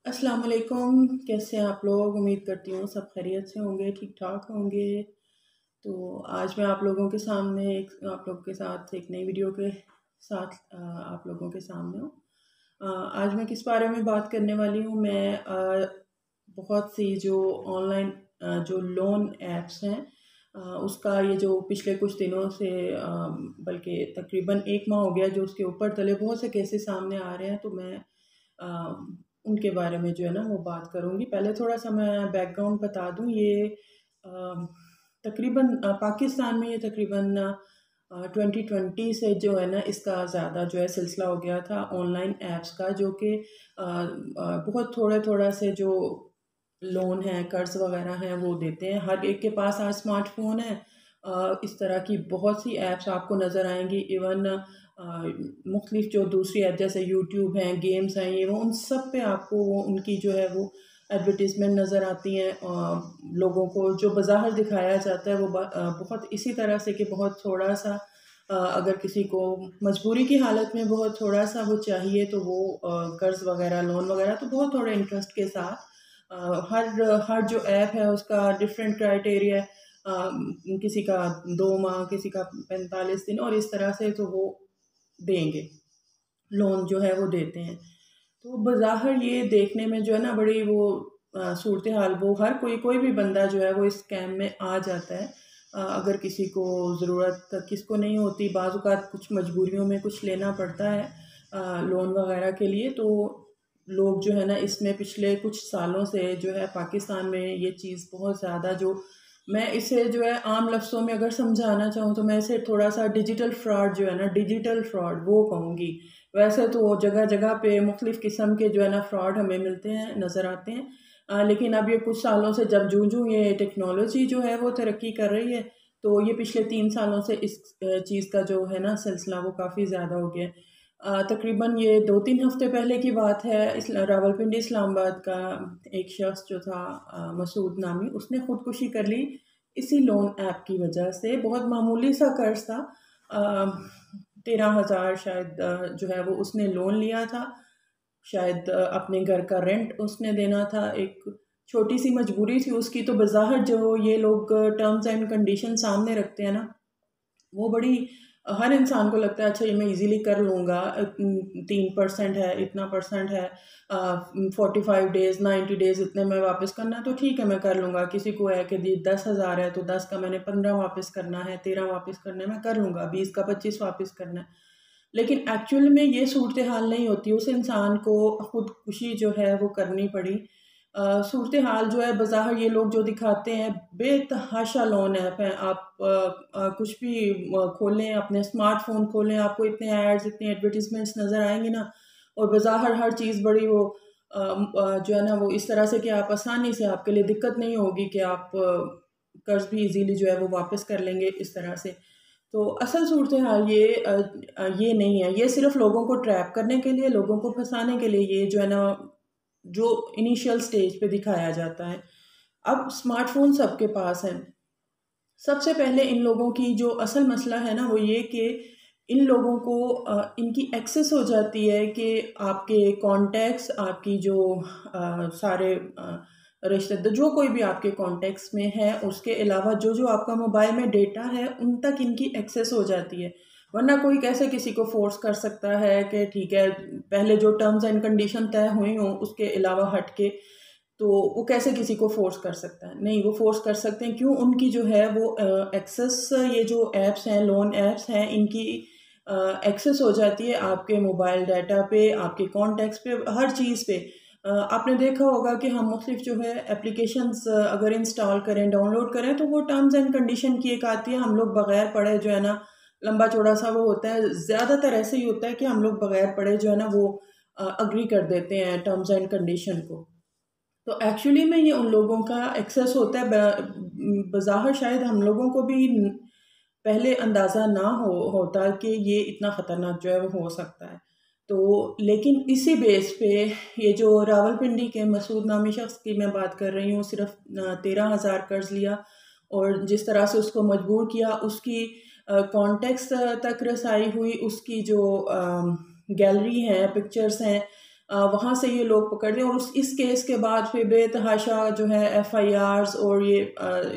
अस्सलाम वालेकुम। कैसे हैं आप लोग? उम्मीद करती हूँ सब खैरियत से होंगे, ठीक ठाक होंगे। तो आज मैं आप लोगों के साथ एक नई वीडियो के साथ आप लोगों के सामने हूँ। आज मैं किस बारे में बात करने वाली हूँ? मैं बहुत सी जो ऑनलाइन जो लोन ऐप्स हैं, उसका ये जो पिछले कुछ दिनों से बल्कि तकरीबन 1 माह हो गया जो उसके ऊपर तले बहुत से केसेस सामने आ रहे हैं, तो मैं अ, उनके बारे में जो है ना वो बात करूँगी। पहले थोड़ा-सा मैं बैकग्राउंड बता दूँ। ये अ, तकरीबन पाकिस्तान में ये तकरीबन 2020 से जो है ना इसका ज़्यादा जो है सिलसिला हो गया था ऑनलाइन ऐप्स का, जो कि बहुत थोड़ा-थोड़ा से जो लोन है, कर्ज़ वग़ैरह हैं वो देते हैं। हर एक के पास आज स्मार्टफ़ोन है। इस तरह की बहुत सी ऐप्स आपको नज़र आएँगी। इवन मुख़्तलिफ़ जो दूसरी ऐप जैसे यूट्यूब हैं, गेम्स हैं, ये वो उन सब पे आपको वो उनकी जो है वो एडवर्टाइज़मेंट नज़र आती हैं। लोगों को जो बज़ाहिर दिखाया जाता है वो बहुत इसी तरह से कि बहुत थोड़ा-सा अगर किसी को मजबूरी की हालत में बहुत थोड़ा-सा वो चाहिए तो वो कर्ज़ वग़ैरह, लोन वग़ैरह तो बहुत थोड़े इंटरेस्ट के साथ हर हर जो ऐप है उसका डिफरेंट क्राइटेरिया है। किसी का 2 माह, किसी का 45 दिन और इस तरह से तो वो देंगे, लोन जो है वो देते हैं। तो बज़ाहिर ये देखने में जो है ना बड़ी वो सूरत-ए-हाल, वो हर कोई भी बंदा जो है वो इस स्कैम में आ जाता है। अगर किसी को ज़रूरत किसको नहीं होती, बाज़ औक़ात कुछ मजबूरियों में कुछ लेना पड़ता है लोन वग़ैरह के लिए, तो लोग जो है ना इसमें पिछले कुछ सालों से जो है पाकिस्तान में ये चीज़ बहुत ज़्यादा जो मैं इसे जो है आम लफ्ज़ों में अगर समझाना चाहूँ तो मैं इसे थोड़ा-सा डिजिटल फ्रॉड जो है ना, डिजिटल फ्रॉड वो कहूँगी। वैसे तो जगह-जगह पे मुख़्तलिफ़ किस्म के जो है ना फ्रॉड हमें मिलते हैं, नज़र आते हैं। लेकिन अब ये कुछ सालों से जब जूँ-जूँ ये टेक्नोलॉजी जो है वो तरक्की कर रही है, तो ये पिछले 3 सालों से इस चीज़ का जो है ना सिलसिला वो काफ़ी ज़्यादा हो गया है। तकरीबन ये 2-3 हफ़्ते पहले की बात है। रावलपिंडी इस्लामाबाद का एक शख़्स जो था मसूद नामी, उसने ख़ुदकुशी कर ली इसी लोन ऐप की वजह से। बहुत मामूली सा कर्ज़ था। 13,000 शायद जो है वो उसने लोन लिया था। शायद अपने घर का रेंट उसने देना था। एक छोटी-सी मजबूरी थी उसकी, तो बज़ाहिर जो ये लोग टर्म्स एंड कंडीशन सामने रखते हैं ना, वो बड़ी हर इंसान को लगता है अच्छा ये मैं ईज़िली कर लूँगा। 3% है, इतना परसेंट है, 45 डेज़, 90 डेज़ इतने में वापस करना है तो ठीक है मैं कर लूँगा। किसी को है कि जी 10,000 है तो 10 का मैंने 15 वापस करना है, 13 वापस करना है, मैं कर लूँगा। 20 का 25 वापस करना है। लेकिन एक्चुअल में ये सूरत-ए-हाल नहीं होती। उस इंसान को खुदकुशी जो है वो करनी पड़ी। सूरत-ए-हाल जो है बज़ाहिर ये लोग जो दिखाते हैं, बेतहाशा लोन ऐप हैं। आप कुछ भी खोलें, अपने स्मार्टफ़ोन खोलें, आपको इतने एड्स, इतनी एडवर्टाइज़मेंट्स नज़र आएँगी ना, और बज़ाहिर हर चीज़ बड़ी वो जो है ना वो इस तरह से कि आप आसानी से, आपके लिए दिक्कत नहीं होगी कि आप कर्ज़ भी ईज़िली जो है वो वापस कर लेंगे इस तरह से। तो असल सूरत-ए-हाल ये नहीं है। ये सिर्फ़ लोगों को ट्रैप करने के लिए, लोगों को फँसाने के लिए ये जो है ना, जो इनिशियल स्टेज पे दिखाया जाता है। अब स्मार्टफ़ोन सबके पास है। सबसे पहले इन लोगों की जो असल मसला है ना वो ये कि इन लोगों को इनकी एक्सेस हो जाती है कि आपके कॉन्टैक्ट्स, आपकी जो सारे रिश्तेदार, जो कोई भी आपके कॉन्टैक्ट्स में है, उसके अलावा जो-जो आपका मोबाइल में डेटा है, उन तक इनकी एक्सेस हो जाती है। वरना कोई कैसे किसी को फ़ोर्स कर सकता है कि ठीक है, पहले जो टर्म्स एंड कंडीशन तय हुई हों, उसके अलावा हट के तो वो कैसे किसी को फ़ोर्स कर सकता है? नहीं, वो फ़ोर्स कर सकते हैं। क्यों? उनकी जो है वो एक्सेस, ये जो ऐप्स हैं, लोन ऐप्स हैं, इनकी एक्सेस हो जाती है आपके मोबाइल डाटा पे, आपके कॉन्टैक्ट्स पे, हर चीज़ पे। आपने देखा होगा कि हम मुख्तलिफ़ जो है एप्लीकेशंस अगर इंस्टॉल करें, डाउनलोड करें, तो वो टर्म्स एंड कंडीशन की एक आती है, हम लोग बगैर पढ़े जो है ना, लंबा-चौड़ा सा वो होता है। ज़्यादातर ऐसे ही होता है कि हम लोग बगैर पढ़े जो है ना वो एग्री कर देते हैं टर्म्स एंड कंडीशन को। तो एक्चुअली में ये उन लोगों का एक्सेस होता है। बज़ाहिर शायद हम लोगों को भी पहले अंदाज़ा ना होता कि ये इतना ख़तरनाक जो है वो हो सकता है। तो लेकिन इसी बेस पे ये जो रावलपिंडी के मसूद नामी शख़्स की मैं बात कर रही हूँ, सिर्फ़ 13,000 कर्ज़ लिया और जिस तरह से उसको मजबूर किया, उसकी कॉन्टेक्ट्स तक रसाई हुई, उसकी जो गैलरी है, पिक्चर्स हैं, वहाँ से ये लोग पकड़ते हैं और इस केस के बाद फिर बेतहाशा जो है FIRs और ये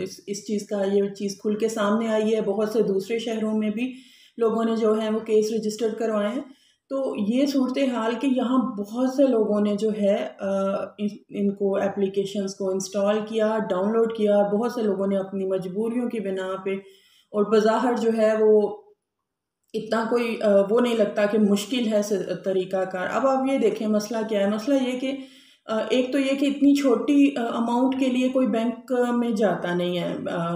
इस चीज़ का ये चीज़ खुल के सामने आई है। बहुत से दूसरे शहरों में भी लोगों ने जो है वो केस रजिस्टर्ड करवाए हैं। तो ये सूरत हाल कि यहाँ बहुत से लोगों ने जो है इनको एप्लीकेशंस को इंस्टॉल किया, डाउनलोड किया। बहुत से लोगों ने अपनी मजबूरियों की बिना पे और बज़ाहिर जो है वो इतना कोई वो नहीं लगता कि मुश्किल है तरीक़ाकार। अब आप ये देखें मसला क्या है, मसला ये कि एक तो ये कि इतनी छोटी अमाउंट के लिए कोई बैंक में जाता नहीं है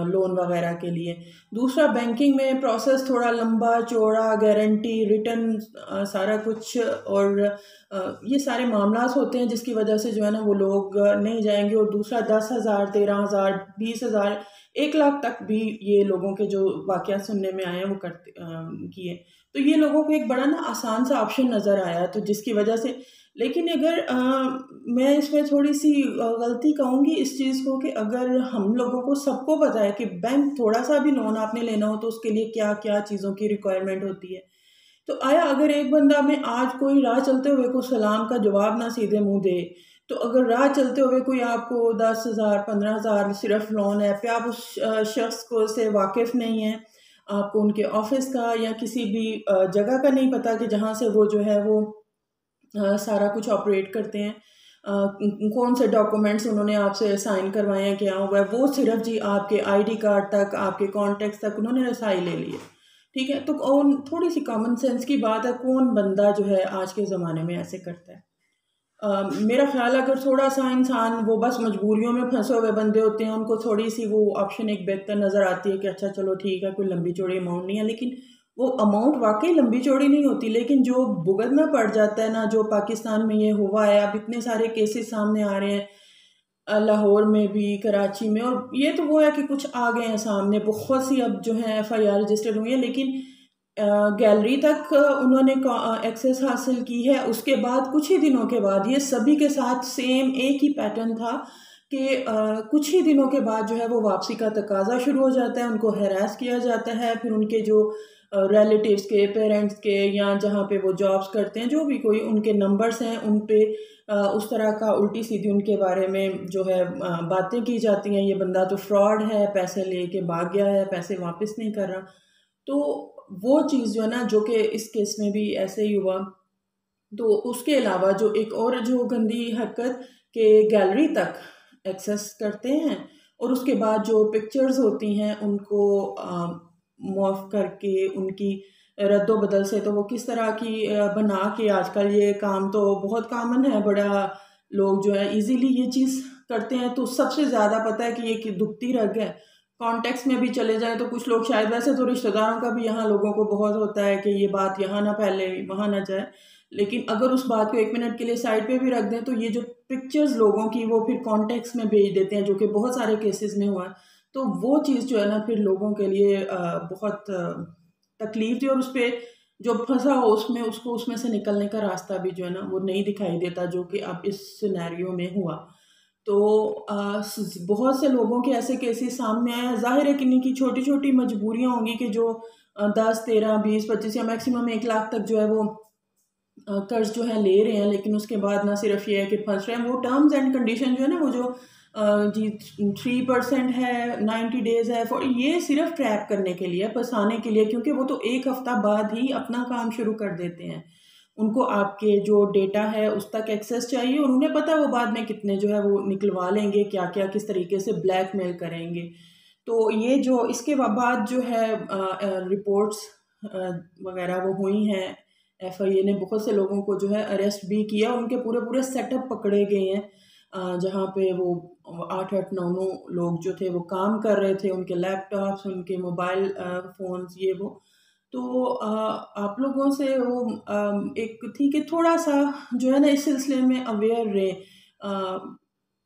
लोन वगैरह के लिए। दूसरा, बैंकिंग में प्रोसेस थोड़ा लंबा चौड़ा, गारंटी, रिटर्न, सारा कुछ और ये सारे मामलात होते हैं जिसकी वजह से जो है ना वो लोग नहीं जाएंगे। और दूसरा, 10,000, 13,000, 20,000, 1 लाख तक भी ये लोगों के जो वाक़यात सुनने में आए हैं वो करते किए। तो ये लोगों को एक बड़ा ना आसान सा ऑप्शन नज़र आया, तो जिसकी वजह से लेकिन अगर मैं इसमें थोड़ी-सी गलती कहूँगी इस चीज़ को कि अगर हम लोगों को सबको पता है कि बैंक थोड़ा-सा भी लोन आपने लेना हो तो उसके लिए क्या-क्या चीज़ों की रिक्वायरमेंट होती है। तो आया अगर एक बंदा में आज कोई राह चलते हुए को सलाम का जवाब ना सीधे मुँह दे, तो अगर राह चलते हुए कोई आपको 10,000, 15,000 सिर्फ लोन है, फिर आप उस शख्स को से वाकिफ़ नहीं हैं, आपको उनके ऑफ़िस का या किसी भी जगह का नहीं पता कि जहाँ से वो जो है वो सारा कुछ ऑपरेट करते हैं। कौन से डॉक्यूमेंट्स उन्होंने आपसे साइन करवाए हैं, क्या हुआ है, वो सिर्फ जी आपके ID कार्ड तक, आपके कॉन्टैक्ट्स तक उन्होंने रसाई ले ली है। ठीक है, तो कौन, थोड़ी सी कॉमन सेंस की बात है, कौन बंदा जो है आज के ज़माने में ऐसे करता है। मेरा ख्याल है अगर थोड़ा सा इंसान वो बस मजबूरियों में फंसे हुए बंदे होते हैं, उनको थोड़ी सी वो ऑप्शन एक बेहतर नज़र आती है कि अच्छा चलो ठीक है, कोई लंबी चौड़ी अमाउंट नहीं है, लेकिन वो अमाउंट वाकई लंबी चौड़ी नहीं होती। लेकिन जो भुगतना पड़ जाता है ना, जो पाकिस्तान में ये हुआ है, अब इतने सारे केसेस सामने आ रहे हैं, लाहौर में भी, कराची में, और ये तो वो है कि कुछ आ गए हैं सामने, बहुत सी अब जो है FIR रजिस्टर्ड हुई है, लेकिन गैलरी तक उन्होंने एक्सेस हासिल की है। उसके बाद कुछ ही दिनों के बाद ये सभी के साथ सेम एक ही पैटर्न था कि कुछ ही दिनों के बाद जो है वो वापसी का तकाजा शुरू हो जाता है, उनको हैरास किया जाता है। फिर उनके जो रिलेटिव्स के, पेरेंट्स के, या जहाँ पे वो जॉब्स करते हैं, जो भी कोई उनके नंबर्स हैं, उन पे उस तरह का उल्टी सीधी उनके बारे में जो है बातें की जाती हैं। ये बंदा तो फ्रॉड है, पैसे लेके भाग गया है, पैसे वापस नहीं कर रहा। तो वो चीज़ जो है ना, जो कि इस केस में भी ऐसे ही हुआ। तो उसके अलावा जो एक और जो गंदी हरकत के गैलरी तक एक्सेस करते हैं और उसके बाद जो पिक्चर्स होती हैं उनको मॉर्फ करके उनकी रद्दो-बदल से, तो वो किस तरह की बना के, आजकल ये काम तो बहुत कॉमन है, बड़ा लोग जो है इजीली ये चीज़ करते हैं। तो सबसे ज़्यादा पता है कि ये कि दुखती रग है। कॉन्टेक्स्ट में भी चले जाएँ तो कुछ लोग शायद, वैसे तो रिश्तेदारों का भी यहाँ लोगों को बहुत होता है कि ये बात यहाँ ना फैले, वहाँ ना जाए, लेकिन अगर उस बात को 1 मिनट के लिए साइड पे भी रख दें तो ये जो पिक्चर्स लोगों की वो फिर कॉन्टेक्स्ट में भेज देते हैं, जो कि बहुत सारे केसेस में हुआ है। तो वो चीज़ जो है ना फिर लोगों के लिए बहुत तकलीफ थी, और उस पे जो फँसा हो उसमें, उसको उसमें से निकलने का रास्ता भी जो है ना वो नहीं दिखाई देता, जो कि अब इस सिनेरियो में हुआ। तो बहुत से लोगों के ऐसे केसेस सामने आए हैं। ज़ाहिर है कि इनकी छोटी-छोटी मजबूरियाँ होंगी कि जो 10, 13, 20, 25 या मैक्सिमम 1 लाख तक जो है वो कर्ज़ जो है ले रहे हैं, लेकिन उसके बाद ना सिर्फ ये है कि फँस रहे हैं। वो टर्म्स एंड कंडीशन जो है ना, वो जो जी 3% है, 90 डेज़ है, फॉर ये सिर्फ ट्रैप करने के लिए, फँसाने के लिए, क्योंकि वो तो 1 हफ़्ता बाद ही अपना काम शुरू कर देते हैं। उनको आपके जो डेटा है उस तक एक्सेस चाहिए, और उन्हें पता है वो बाद में कितने जो है वो निकलवा लेंगे, क्या-क्या किस तरीके से ब्लैकमेल करेंगे। तो ये जो इसके बाद जो है रिपोर्ट्स वगैरह वो हुई हैं, FIA ने बहुत से लोगों को जो है अरेस्ट भी किया, उनके पूरे-पूरे सेटअप पकड़े गए हैं। जहाँ पे वो 8-8, 9-9 लोग जो थे वो काम कर रहे थे, उनके लैपटॉप्स, उनके मोबाइल फ़ोन्स, ये वो। तो आप लोगों से वो एक थी कि थोड़ा-सा जो है ना इस सिलसिले में अवेयर रहें।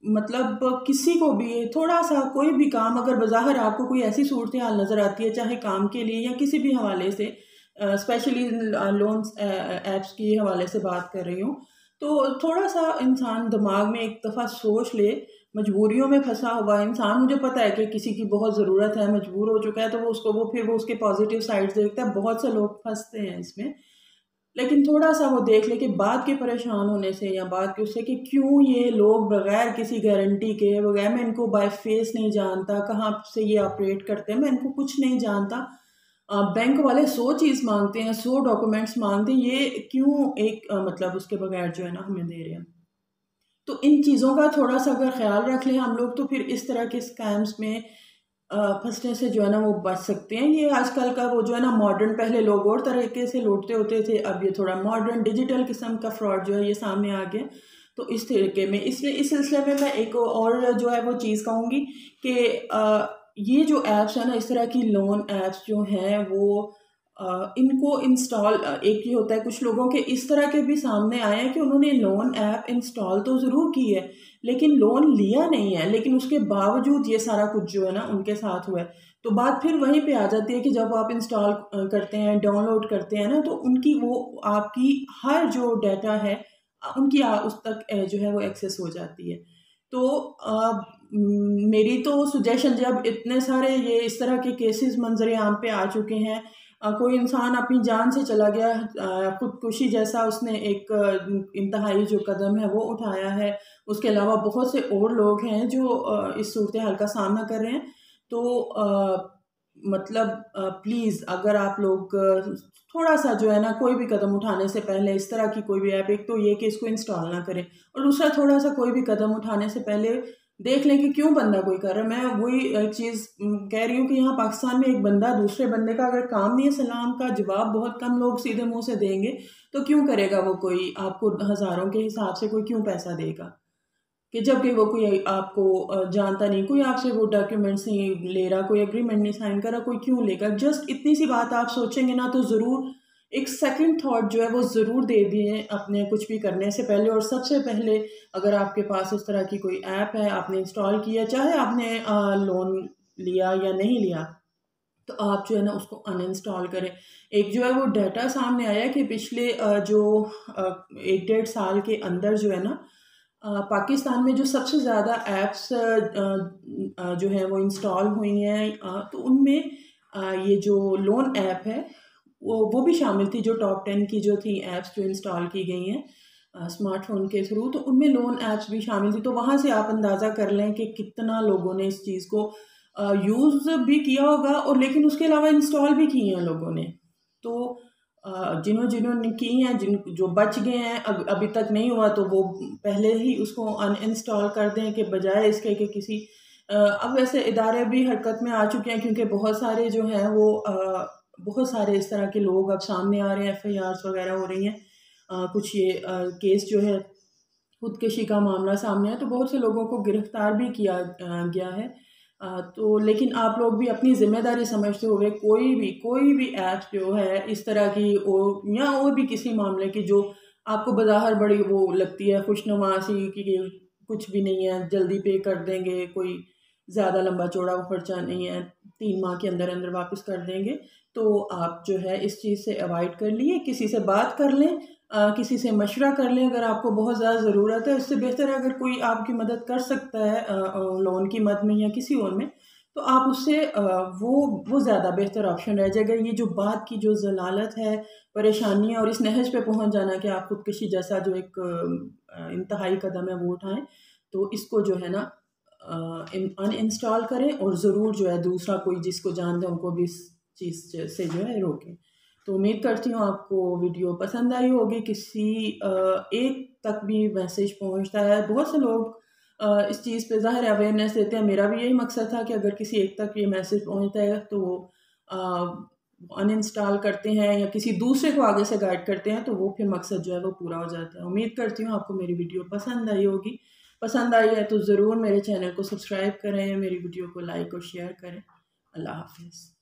मतलब किसी को भी थोड़ा-सा कोई भी काम, अगर बज़ाहिर आपको कोई ऐसी सूरत-ए-हाल नज़र आती है, चाहे काम के लिए या किसी भी हवाले से, स्पेशली लोन्स ऐप्स के हवाले से बात कर रही हूँ, तो थोड़ा-सा इंसान दिमाग में एक दफ़ा सोच ले। मजबूरियों में फँसा हुआ इंसान, मुझे पता है कि किसी की बहुत ज़रूरत है, मजबूर हो चुका है, तो वो उसको वो फिर वो उसके पॉज़िटिव साइड्स देखता है। बहुत से लोग फँसते हैं इसमें। लेकिन थोड़ा-सा वो देख ले कि बाद के परेशान होने से या बाद के उससे कि क्यों ये लोग बग़ैर किसी गारंटी के, बगैर मैं इनको बाय फेस नहीं जानता, कहाँ से ये ऑपरेट करते हैं, मैं इनको कुछ नहीं जानता। बैंक वाले 100 चीज़ माँगते हैं, 100 डॉक्यूमेंट्स माँगते हैं, ये क्यों एक मतलब उसके बगैर जो है ना हमें दे रहे हैं। तो इन चीज़ों का थोड़ा-सा अगर ख़्याल रख लें हम लोग तो फिर इस तरह के स्कैम्स में फँसने से जो है ना वो बच सकते हैं। ये आजकल का वो जो है ना मॉडर्न, पहले लोग और तरीके से लूटते होते थे, अब ये थोड़ा मॉडर्न डिजिटल किस्म का फ्रॉड जो है ये सामने आ गया। तो इस तरीके में इसलिए इस सिलसिले में मैं एक और जो है वो चीज़ कहूँगी कि ये जो ऐप्स हैं ना, इस तरह की लोन ऐप्स जो हैं वो इनको इंस्टॉल एक ये होता है कुछ लोगों के इस तरह के भी सामने आए हैं कि उन्होंने लोन ऐप इंस्टॉल तो ज़रूर की है, लेकिन लोन लिया नहीं है, लेकिन उसके बावजूद ये सारा कुछ जो है ना उनके साथ हुआ है। तो बात फिर वहीं पे आ जाती है कि जब आप इंस्टॉल करते हैं, डाउनलोड करते हैं ना, तो उनकी वो आपकी हर जो डाटा है उनकी उस तक जो है वो एक्सेस हो जाती है। तो मेरी तो सजेशन, जब इतने सारे ये इस तरह के केसेस मंजर आम पे आ चुके हैं, कोई इंसान अपनी जान से चला गया, खुदकुशी जैसा उसने एक इंतहाई जो कदम है वो उठाया है। उसके अलावा बहुत से और लोग हैं जो इस सूरत हाल का सामना कर रहे हैं। तो मतलब प्लीज़ अगर आप लोग थोड़ा-सा जो है ना कोई भी कदम उठाने से पहले इस तरह की कोई भी ऐप, एक तो ये कि इसको इंस्टॉल ना करें, और दूसरा थोड़ा-सा कोई भी कदम उठाने से पहले देख लें कि क्यों बंदा कोई कर रहा है। मैं वही एक चीज़ कह रही हूँ कि यहाँ पाकिस्तान में एक बंदा दूसरे बंदे का अगर काम नहीं है, सलाम का जवाब बहुत कम लोग सीधे मुँह से देंगे, तो क्यों करेगा वो कोई आपको हज़ारों के हिसाब से कोई क्यों पैसा देगा? कि जबकि वो कोई आपको जानता नहीं, कोई आपसे वो डॉक्यूमेंट्स नहीं ले रहा, कोई एग्रीमेंट नहीं साइन कर रहा, कोई क्यों लेगा? जस्ट इतनी सी बात आप सोचेंगे ना तो ज़रूर एक सेकंड थॉट जो है वो ज़रूर दे दिए अपने कुछ भी करने से पहले। और सबसे पहले अगर आपके पास इस तरह की कोई ऐप है, आपने इंस्टॉल किया, चाहे आपने लोन लिया या नहीं लिया, तो आप जो है ना उसको अनइंस्टॉल करें। एक जो है वो डाटा सामने आया कि पिछले जो 1 डेढ़ साल के अंदर जो है ना पाकिस्तान में जो सबसे ज़्यादा ऐप्स जो हैं वो इंस्टॉल हुई हैं, तो उनमें ये जो लोन ऐप है वो भी शामिल थी, जो टॉप 10 की जो थी ऐप्स जो इंस्टॉल की गई हैं स्मार्टफ़ोन के थ्रू, तो उनमें लोन ऐप्स भी शामिल थी। तो वहाँ से आप अंदाज़ा कर लें कि कितना लोगों ने इस चीज़ को यूज़ भी किया होगा, और लेकिन उसके अलावा इंस्टॉल भी की हैं लोगों ने। तो जिन्होंने की हैं, जिन जो बच गए हैं, अभी तक नहीं हुआ, तो वो पहले ही उसको अनइंस्टॉल कर दें कि बजाय इसके कि किसी अब वैसे इदारे भी हरकत में आ चुके हैं, क्योंकि बहुत सारे जो हैं वो बहुत सारे इस तरह के लोग अब सामने आ रहे हैं, एफआईआर्स वगैरह हो रही हैं। कुछ ये केस जो है खुदकुशी का मामला सामने है, तो बहुत से लोगों को गिरफ्तार भी किया गया है। तो लेकिन आप लोग भी अपनी ज़िम्मेदारी समझते हुए कोई भी ऐप जो है इस तरह की या और भी किसी मामले की जो आपको बज़ाहिर बड़ी वो लगती है खुशनुमा सी कि कुछ भी नहीं है, जल्दी पे कर देंगे, कोई ज़्यादा लंबा चौड़ा वो खर्चा नहीं है, 3 माह के अंदर अंदर वापस कर देंगे, तो आप जो है इस चीज़ से अवॉइड कर लिए, किसी से बात कर लें, किसी से मशवरा कर लें अगर आपको बहुत ज़्यादा ज़रूरत है। इससे बेहतर है अगर कोई आपकी मदद कर सकता है लोन की मद में या किसी और में, तो आप उससे वो ज़्यादा बेहतर ऑप्शन रह जाएगा। ये जो बात की जो ज़लालत है, परेशानियाँ और इस नहज पे पहुँच जाना कि आप खुदकुशी जैसा जो एक इंतहाई कदम है वो उठाएँ, तो इसको जो है ना अनइंस्टॉल करें, और ज़रूर जो है दूसरा कोई जिसको जानते हैं उनको भी इस चीज़ से जो है रोकें। तो उम्मीद करती हूँ आपको वीडियो पसंद आई होगी, किसी एक तक भी मैसेज पहुँचता है। बहुत से लोग इस चीज़ पे ज़ाहिर अवेयरनेस देते हैं, मेरा भी यही मकसद था कि अगर किसी एक तक ये मैसेज पहुँचता है तो अनइंस्टॉल करते हैं या किसी दूसरे को आगे से गाइड करते हैं, तो वो फिर मकसद जो है वो पूरा हो जाता है। उम्मीद करती हूँ आपको मेरी वीडियो पसंद आई होगी। पसंद आई है तो ज़रूर मेरे चैनल को सब्सक्राइब करें, मेरी वीडियो को लाइक और शेयर करें। अल्लाह हाफ़िज़।